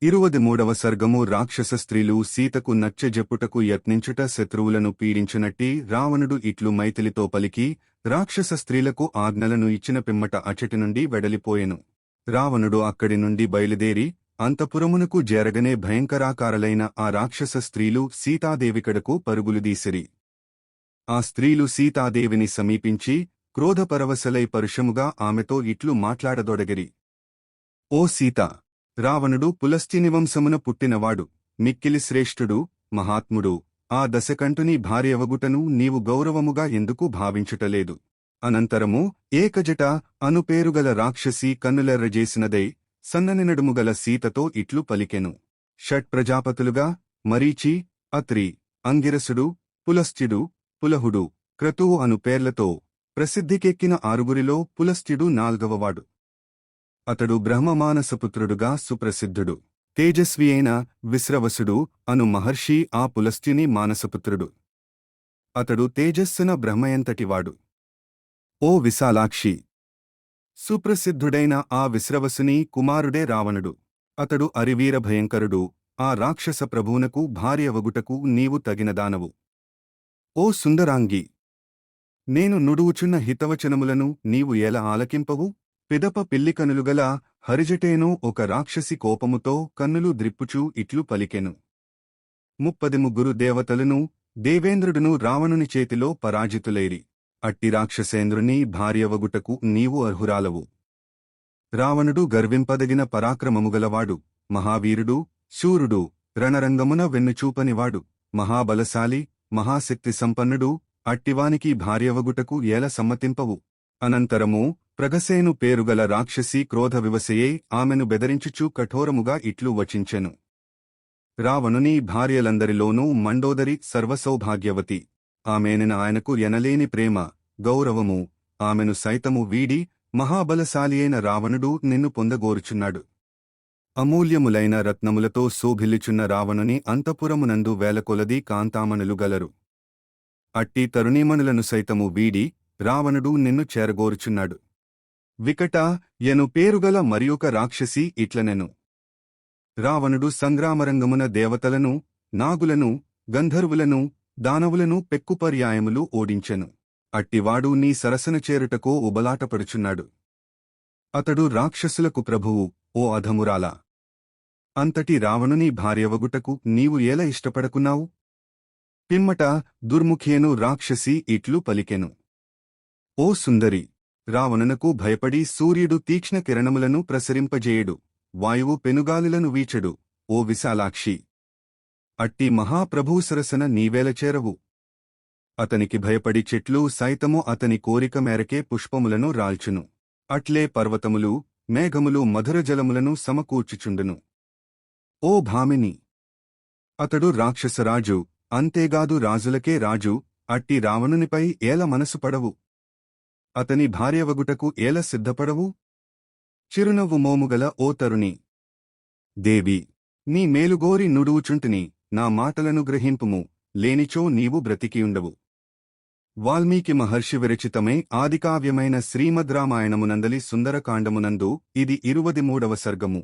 23వ సర్గము రాక్షస స్త్రీలు సీతకు నచ్చజెప్పుటకు యత్నించుట శత్రువులను పీడించునట్టి రావణుడు ఇట్లు మైథిలితో పలికి రాక్షస స్త్రీలకు ఆజ్ఞలను ఇచ్చిన పిమ్మట అచటి నుండి వెడలిపోయెను. రావణుడు అక్కడి నుండి బయలుదేరి అంతఃపురమునకు జేరగనే భయంకరాకారలైన ఆ రాక్షస స్త్రీలు సీతాదేవికడకు పరుగులుదీసిరి. ఆ స్త్రీలు సీతాదేవిని సమీపించి క్రోధపరవశలై పరుషముగా ఆమెతో ఇట్లు మాట్లాడదొడగిరి. ఓ సీతా! రావణుడు పులస్త్యనివంశమున పుట్టినవాడు, మిక్కిలి శ్రేష్ఠుడు, మహాత్ముడు. ఆ దశకంఠుని భార్యవగుటను నీవు గౌరవముగా ఎందుకు భావించుటలేదు? అనంతరము ఏకజట అను పేరుగల రాక్షసి కన్నులెర్రజేసినదై సన్నని నడుముగల సీతతో ఇట్లు పలికెను. షట్ప్రజాపతులుగా మరీచి, అత్రి, అంగిరసుడు, పులస్త్యుడు, పులహుడు, క్రతువు అను పేర్లతో ప్రసిద్ధికెక్కిన ఆరుగురిలో పులస్త్యుడు నాల్గవవాడు. అతడు బ్రహ్మమానసపుత్రుడుగా సుప్రసిద్ధుడు. తేజస్వి అయిన విశ్రవసుడు అను మహర్షి ఆ పులస్త్యుని మానసపుత్రుడు. అతడు తేజస్సున బ్రహ్మయంతటివాడు. ఓ విశాలాక్షి! సుప్రసిద్ధుడైన ఆ విశ్రవసుని కుమారుడే రావణుడు. అతడు అరివీర భయంకరుడు. ఆ రాక్షస ప్రభువునకు భార్యవగుటకు నీవు తగినదానవు. ఓ సుందరాంగి! నేను నుడువుచున్న హితవచనములను నీవు ఎలా ఆలకింపవు? పిదప పిల్లికనులుగల హరిజటేను ఒక రాక్షసి కోపముతో కన్నులు ద్రిప్పుచూ ఇట్లు పలికెను. 33 దేవతలను దేవేంద్రుడును రావణుని చేతిలో పరాజితులైరి. అట్టి రాక్షసేంద్రుని భార్యవగుటకు నీవు అర్హురాలవు. రావణుడు గర్వింపదగిన పరాక్రమముగలవాడు, మహావీరుడు, శూరుడు, రణరంగమున వెన్నుచూపనివాడు, మహాబలశాలి, మహాశక్తి సంపన్నుడు. అట్టివానికి భార్యవగుటకు ఏల సమ్మతింపవు? అనంతరము ప్రగసేను పేరుగల రాక్షసి క్రోధవివశయై ఆమెను బెదరించుచూ కఠోరముగా ఇట్లు వచించెను. రావణుని భార్యలందరిలోనూ మండోదరి సర్వసౌభాగ్యవతి. ఆమెనిన ఆయనకు ఎనలేని ప్రేమ, గౌరవము. ఆమెను సైతము వీడి మహాబలశాలియైన రావణుడు నిన్ను పొందగోరుచున్నాడు. అమూల్యములైన రత్నములతో శోభిల్లుచున్న రావణుని అంతఃపురమునందు వేలకొలది కాంతామణులు గలరు. అట్టి తరుణీమణులను సైతము వీడి రావణుడు నిన్ను చేరగోరుచున్నాడు. వికట ఎను పేరుగల మరియొక రాక్షసి ఇట్లనెను. రావణుడు సంగ్రామరంగమున దేవతలను, నాగులను, గంధర్వులను, దానవులను పెక్కుపర్యాయములు ఓడించెను. అట్టివాడు నీ సరసన చేరుటకో ఉబలాటపడుచున్నాడు. అతడు రాక్షసులకు ప్రభువు, ఓ అధమురాలా! అంతటి రావణుని భార్యవగుటకు నీవు ఏల ఇష్టపడకున్నావు? పిమ్మట దుర్ముఖియను రాక్షసి ఇట్లు పలికెను. ఓ సుందరి! రావణునకు భయపడి సూర్యుడు తీక్ష్ణ కిరణములను ప్రసరింపజేయడు, వాయువు పెనుగాలులను వీచెడు. ఓ విశాలాక్షి! అట్టి మహాప్రభువు సరసన నీవేల చేరవు? అతనికి భయపడి చెట్లు సైతము అతని కోరిక మేరకే పుష్పములను రాల్చును. అట్లే పర్వతములు, మేఘములు మధుర జలములను సమకూర్చుచుండును. ఓ భామిని! అతడు రాక్షసరాజు, అంతేగాదు రాజులకే రాజు. అట్టి రావణునిపై ఏల మనసు పడవు? అతని భార్యవగుటకు ఏల సిద్ధపడవు? చిరునవ్వు మోముగల ఓ తరుణి! దేవి! నీ మేలుగోరి నుడువుచుంటిని, నా మాటలను గ్రహింపుము, లేనిచో నీవు బ్రతికియుండవు. వాల్మీకి మహర్షి విరచితమై ఆదికావ్యమైన శ్రీమద్ రామాయణమునందలి సుందరకాండమునందు ఇది 23వ సర్గము.